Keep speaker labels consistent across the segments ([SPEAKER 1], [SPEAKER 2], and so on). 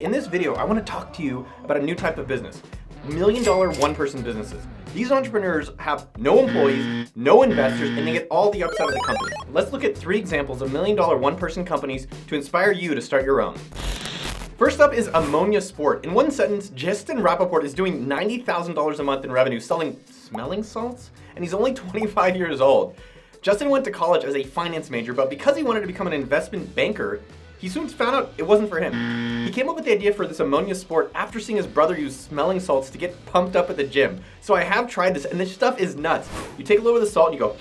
[SPEAKER 1] In this video, I want to talk to you about a new type of business, $1 million one-person businesses. These entrepreneurs have no employees, no investors, and they get all the upside of the company. Let's look at 3 examples of $1 million one-person companies to inspire you to start your own. First up is Ammonia Sport. In one sentence, Justin Rappaport is doing $90,000 a month in revenue selling smelling salts, and he's only 25 years old. Justin went to college as a finance major, but because he wanted to become an investment banker, he soon found out it wasn't for him. He came up with the idea for this Ammonia Sport after seeing his brother use smelling salts to get pumped up at the gym. So I have tried this, and this stuff is nuts. You take a little bit of the salt and you go,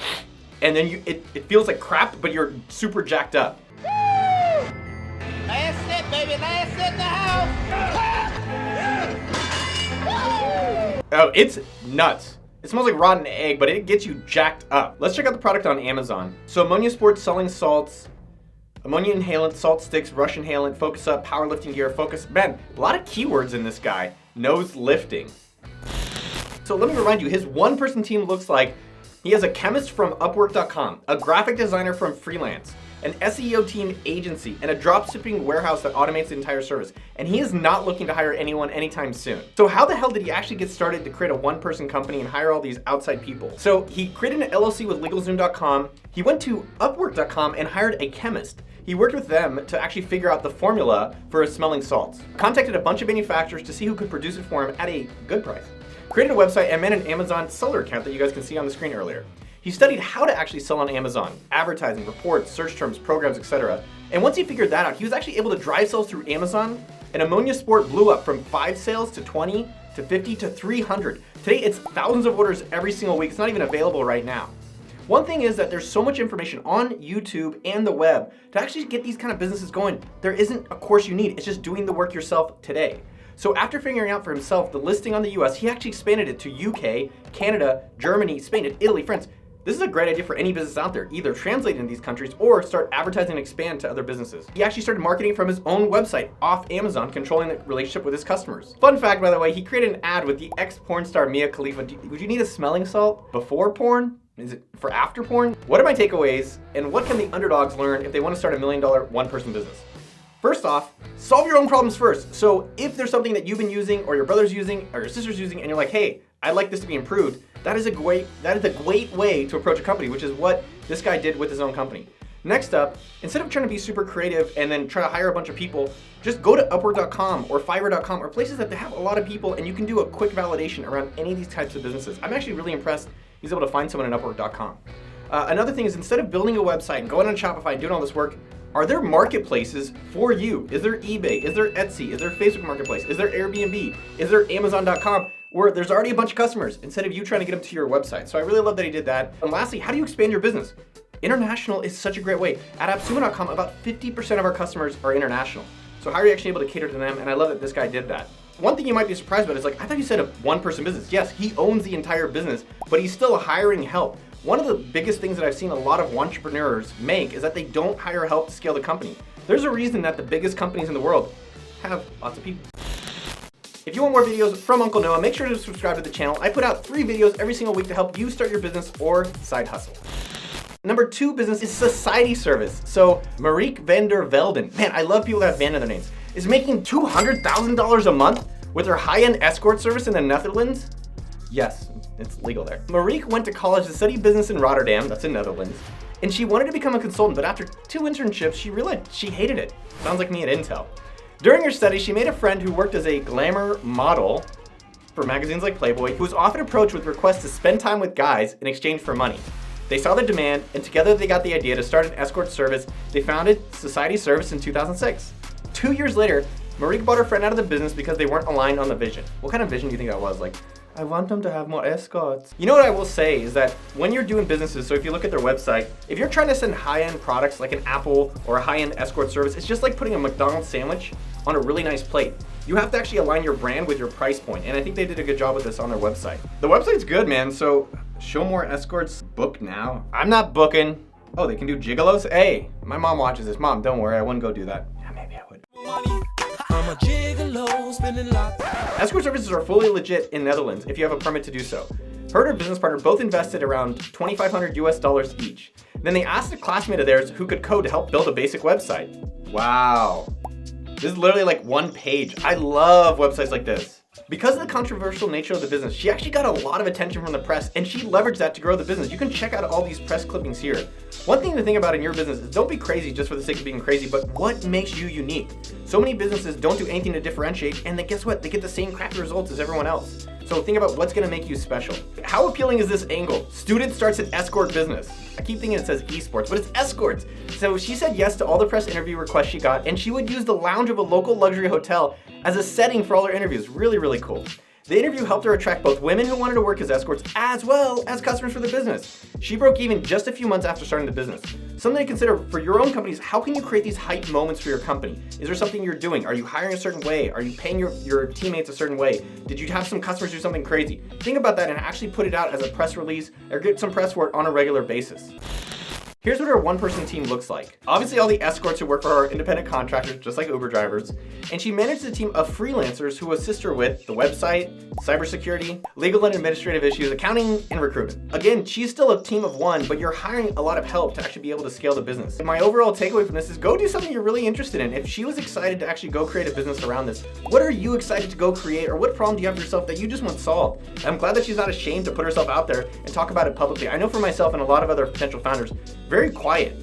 [SPEAKER 1] and then it feels like crap, but you're super jacked up.
[SPEAKER 2] Woo! Last sit, baby, last sit in the house.
[SPEAKER 1] Oh, it's nuts. It smells like rotten egg, but it gets you jacked up. Let's check out the product on Amazon. So Ammonia Sport selling salts, ammonia inhalant, salt sticks, rush inhalant, focus up, powerlifting gear, focus. Man, a lot of keywords in this guy. Nose lifting. So let me remind you, his one-person team looks like he has a chemist from Upwork.com, a graphic designer from Freelance, an SEO team agency, and a dropshipping warehouse that automates the entire service. And he is not looking to hire anyone anytime soon. So how the hell did he actually get started to create a one-person company and hire all these outside people? So he created an LLC with LegalZoom.com. He went to Upwork.com and hired a chemist. He worked with them to actually figure out the formula for his smelling salts. Contacted a bunch of manufacturers to see who could produce it for him at a good price. Created a website and made an Amazon seller account that you guys can see on the screen earlier. He studied how to actually sell on Amazon, advertising, reports, search terms, programs, etc. And once he figured that out, he was actually able to drive sales through Amazon, and Ammonia Sport blew up from 5 sales to 20 to 50 to 300. Today it's thousands of orders every single week. It's not even available right now. One thing is that there's so much information on YouTube and the web to actually get these kind of businesses going. There isn't a course you need. It's just doing the work yourself today. So after figuring out for himself the listing on the US, he actually expanded it to UK, Canada, Germany, Spain, and Italy, France. This is a great idea for any business out there, either translate in these countries or start advertising and expand to other businesses. He actually started marketing from his own website off Amazon, controlling the relationship with his customers. Fun fact, by the way, he created an ad with the ex-porn star Mia Khalifa. Would you need a smelling salt before porn? Is it for after porn? What are my takeaways, and what can the underdogs learn if they want to start $1 million one-person business? First off, solve your own problems first. So if there's something that you've been using, or your brother's using, or your sister's using, and you're like, hey, I'd like this to be improved, that is a great way to approach a company, which is what this guy did with his own company. Next up, instead of trying to be super creative and then try to hire a bunch of people, just go to Upwork.com or Fiverr.com or places that have a lot of people, and you can do a quick validation around any of these types of businesses. I'm actually really impressed he's able to find someone at Upwork.com. Another thing is, instead of building a website and going on Shopify and doing all this work, are there marketplaces for you? Is there eBay? Is there Etsy? Is there Facebook Marketplace? Is there Airbnb? Is there Amazon.com? Where there's already a bunch of customers instead of you trying to get them to your website. So I really love that he did that. And lastly, how do you expand your business? International is such a great way. At AppSumo.com, about 50% of our customers are international. So how are you actually able to cater to them? And I love that this guy did that. One thing you might be surprised about is, like, I thought you said a one-person business. Yes, he owns the entire business, but he's still hiring help. One of the biggest things that I've seen a lot of entrepreneurs make is that they don't hire help to scale the company. There's a reason that the biggest companies in the world have lots of people. If you want more videos from Uncle Noah, make sure to subscribe to the channel. I put out 3 videos every single week to help you start your business or side hustle. Number 2 business is society service. So Marieke van der Velden, man, I love people that have Van in their names, is making $200,000 a month with her high-end escort service in the Netherlands. Yes, it's legal there. Marieke went to college to study business in Rotterdam, that's in Netherlands, and she wanted to become a consultant, but after 2 internships, she realized she hated it. Sounds like me at Intel. During her study, she made a friend who worked as a glamour model for magazines like Playboy, who was often approached with requests to spend time with guys in exchange for money. They saw the demand, and together they got the idea to start an escort service. They founded Society Service in 2006. 2 years later, Marieke bought her friend out of the business because they weren't aligned on the vision. What kind of vision do you think that was? Like, I want them to have more escorts. You know what I will say is that when you're doing businesses, so if you look at their website, if you're trying to send high-end products like an Apple or a high-end escort service, it's just like putting a McDonald's sandwich on a really nice plate. You have to actually align your brand with your price point, and I think they did a good job with this on their website. The website's good, man, so show more escorts, book now. I'm not booking. Oh, they can do gigolos? Hey, my mom watches this. Mom, don't worry, I wouldn't go do that. Yeah, maybe I would. I'm a gigolo, spending lots. Escort services are fully legit in Netherlands if you have a permit to do so. Her and her business partner both invested around $2,500 US each. Then they asked a classmate of theirs who could code to help build a basic website. Wow. This is literally like one page. I love websites like this. Because of the controversial nature of the business, she actually got a lot of attention from the press, and she leveraged that to grow the business. You can check out all these press clippings here. One thing to think about in your business is don't be crazy just for the sake of being crazy, but what makes you unique? So many businesses don't do anything to differentiate, and then guess what? They get the same crappy results as everyone else. So think about what's gonna make you special. How appealing is this angle? Student starts an escort business. I keep thinking it says esports, but it's escorts. So she said yes to all the press interview requests she got, and she would use the lounge of a local luxury hotel as a setting for all her interviews. Really, really cool. The interview helped her attract both women who wanted to work as escorts as well as customers for the business. She broke even just a few months after starting the business. Something to consider for your own companies: how can you create these hype moments for your company? Is there something you're doing? Are you hiring a certain way? Are you paying your teammates a certain way? Did you have some customers do something crazy? Think about that and actually put it out as a press release or get some press for it on a regular basis. Here's what her one-person team looks like. Obviously, all the escorts who work for her are independent contractors, just like Uber drivers, and she manages a team of freelancers who assist her with the website, cybersecurity, legal and administrative issues, accounting, and recruitment. Again, she's still a team of one, but you're hiring a lot of help to actually be able to scale the business. And my overall takeaway from this is go do something you're really interested in. If she was excited to actually go create a business around this, what are you excited to go create, or what problem do you have yourself that you just want solved? And I'm glad that she's not ashamed to put herself out there and talk about it publicly. I know for myself and a lot of other potential founders, very quiet.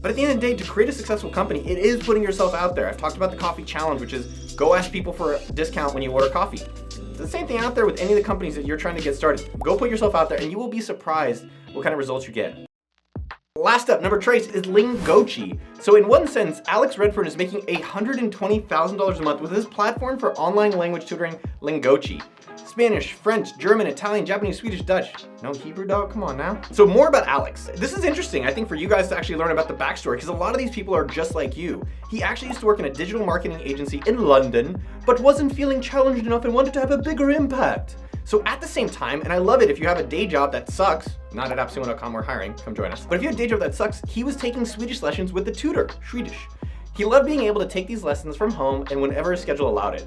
[SPEAKER 1] But at the end of the day, to create a successful company, it is putting yourself out there. I've talked about the coffee challenge, which is go ask people for a discount when you order coffee. It's the same thing out there with any of the companies that you're trying to get started. Go put yourself out there and you will be surprised what kind of results you get. Last up, number trace is Lingochi. So in one sentence, Alex Redford is making $120,000 a month with his platform for online language tutoring, Lingochi. Spanish, French, German, Italian, Japanese, Swedish, Dutch. No Hebrew, dog? Come on now. So more about Alex. This is interesting, I think, for you guys to actually learn about the backstory, because a lot of these people are just like you. He actually used to work in a digital marketing agency in London, but wasn't feeling challenged enough and wanted to have a bigger impact. So at the same time, and I love it if you have a day job that sucks, not at appsumo.com, we're hiring, come join us. But if you have a day job that sucks, he was taking Swedish lessons with the tutor, Swedish. He loved being able to take these lessons from home and whenever his schedule allowed it.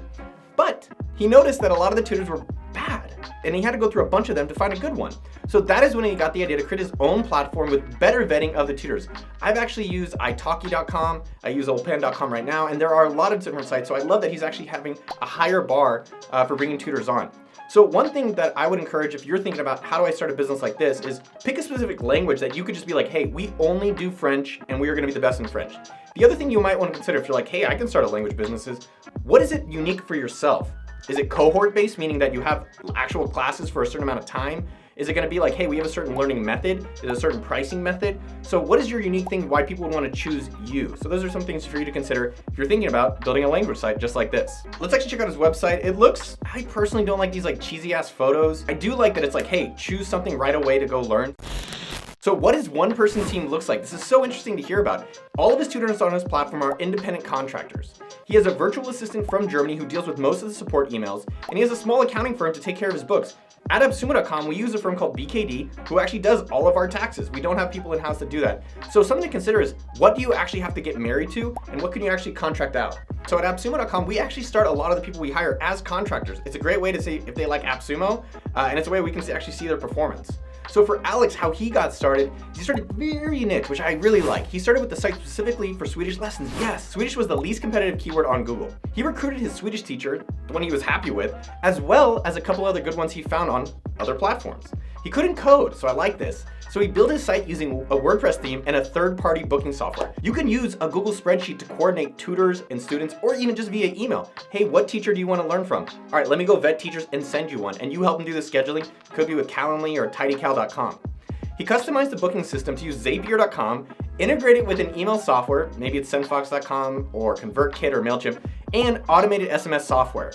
[SPEAKER 1] But he noticed that a lot of the tutors were bad, and he had to go through a bunch of them to find a good one. So that is when he got the idea to create his own platform with better vetting of the tutors. I've actually used italki.com, I use oldpan.com right now, and there are a lot of different sites, so I love that he's actually having a higher bar for bringing tutors on. So one thing that I would encourage if you're thinking about how do I start a business like this is pick a specific language that you could just be like, hey, we only do French and we are gonna be the best in French. The other thing you might want to consider if you're like, hey, I can start a language business is, what is it unique for yourself? Is it cohort based, meaning that you have actual classes for a certain amount of time? Is it gonna be like, hey, we have a certain learning method? Is it a certain pricing method? So what is your unique thing, why people would wanna choose you? So those are some things for you to consider if you're thinking about building a language site just like this. Let's actually check out his website. It looks, I personally don't like these like cheesy ass photos. I do like that it's like, hey, choose something right away to go learn. So what his one-person team looks like? This is so interesting to hear about. All of his tutors on his platform are independent contractors. He has a virtual assistant from Germany who deals with most of the support emails, and he has a small accounting firm to take care of his books. At appsumo.com, we use a firm called BKD who actually does all of our taxes. We don't have people in-house that do that. So something to consider is, what do you actually have to get married to, and what can you actually contract out? So at appsumo.com, we actually start a lot of the people we hire as contractors. It's a great way to see if they like AppSumo, and it's a way we can actually see their performance. So for Alex, how he got started, he started very niche, which I really like. He started with the site specifically for Swedish lessons. Yes, Swedish was the least competitive keyword on Google. He recruited his Swedish teacher, the one he was happy with, as well as a couple other good ones he found on other platforms. He couldn't code, so I like this. So he built his site using a WordPress theme and a third-party booking software. You can use a Google spreadsheet to coordinate tutors and students, or even just via email. Hey, what teacher do you want to learn from? All right, let me go vet teachers and send you one. And you help them do the scheduling. Could be with Calendly or tidycal.com. He customized the booking system to use Zapier.com, integrate it with an email software, maybe it's SendFox.com or ConvertKit or MailChimp, and automated SMS software.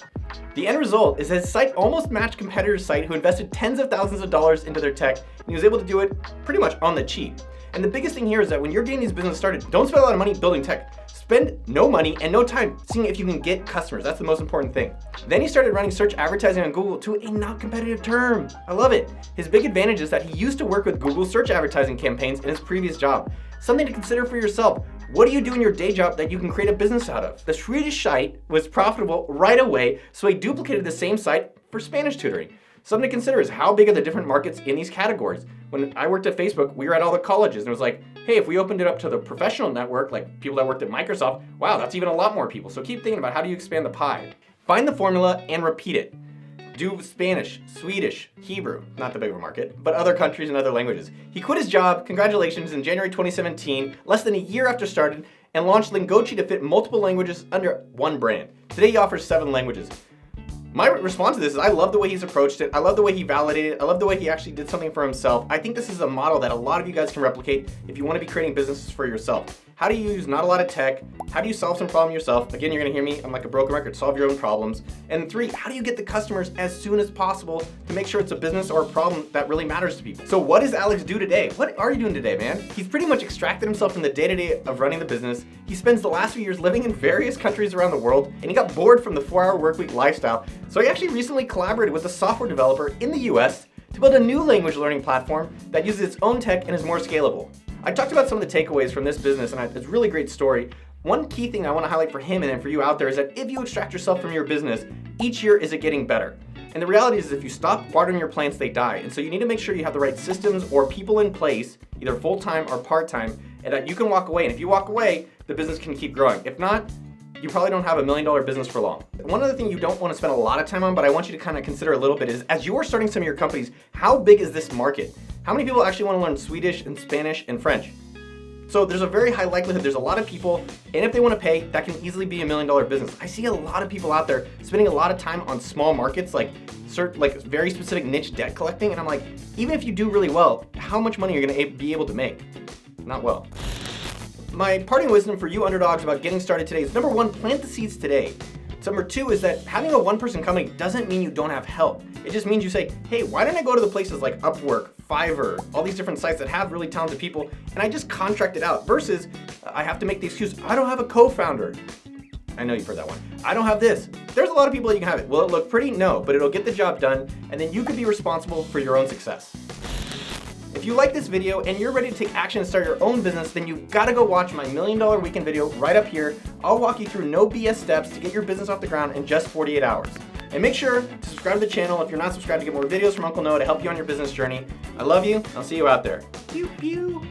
[SPEAKER 1] The end result is his site almost matched competitors' site who invested tens of thousands of dollars into their tech, and he was able to do it pretty much on the cheap. And the biggest thing here is that when you're getting these businesses started, don't spend a lot of money building tech. Spend no money and no time seeing if you can get customers. That's the most important thing. Then he started running search advertising on Google to a not competitive term. I love it. His big advantage is that he used to work with Google search advertising campaigns in his previous job. Something to consider for yourself. What do you do in your day job that you can create a business out of? The Swedish site was profitable right away, so he duplicated the same site for Spanish tutoring. Something to consider is how big are the different markets in these categories? When I worked at Facebook, we were at all the colleges, and it was like, hey, if we opened it up to the professional network, like people that worked at Microsoft, wow, that's even a lot more people. So keep thinking about how do you expand the pie. Find the formula and repeat it. Do Spanish, Swedish, Hebrew, not the big of a market, but other countries and other languages. He quit his job, congratulations, in January 2017, less than a year after started, and launched Lingochi to fit multiple languages under one brand. Today he offers 7 languages. My response to this is I love the way he's approached it. I love the way he validated it. I love the way he actually did something for himself. I think this is a model that a lot of you guys can replicate if you want to be creating businesses for yourself. How do you use not a lot of tech? How do you solve some problem yourself? Again, you're gonna hear me, I'm like a broken record, solve your own problems. And 3, how do you get the customers as soon as possible to make sure it's a business or a problem that really matters to people? So what does Alex do today? What are you doing today, man? He's pretty much extracted himself from the day-to-day of running the business. He spends the last few years living in various countries around the world, and he got bored from the 4-hour workweek lifestyle. So he actually recently collaborated with a software developer in the US to build a new language learning platform that uses its own tech and is more scalable. I talked about some of the takeaways from this business, and it's a really great story. One key thing I want to highlight for him and for you out there is that if you extract yourself from your business, each year is it getting better. And the reality is if you stop watering your plants, they die. And so you need to make sure you have the right systems or people in place, either full-time or part-time, and that you can walk away. And if you walk away, the business can keep growing. If not, you probably don't have $1 million business for long. One other thing you don't want to spend a lot of time on, but I want you to kind of consider a little bit is, as you're starting some of your companies, how big is this market? How many people actually want to learn Swedish and Spanish and French? So there's a very high likelihood there's a lot of people, and if they want to pay, that can easily be $1 million business. I see a lot of people out there spending a lot of time on small markets, like very specific niche debt collecting, and I'm like, even if you do really well, how much money are you going to be able to make? Not well. My parting wisdom for you underdogs about getting started today is, number 1, plant the seeds today. Number 2 is that having a one-person company doesn't mean you don't have help. It just means you say, hey, why don't I go to the places like Upwork, Fiverr, all these different sites that have really talented people, and I just contract it out, versus I have to make the excuse, I don't have a co-founder. I know you've heard that one. I don't have this. There's a lot of people that you can have it. Will it look pretty? No, but it'll get the job done, and then you could be responsible for your own success. If you like this video and you're ready to take action and start your own business, then you've got to go watch my $1 Million Weekend video right up here. I'll walk you through no BS steps to get your business off the ground in just 48 hours. And make sure to subscribe to the channel if you're not subscribed to get more videos from Uncle Noah to help you on your business journey. I love you. I'll see you out there. Pew, pew.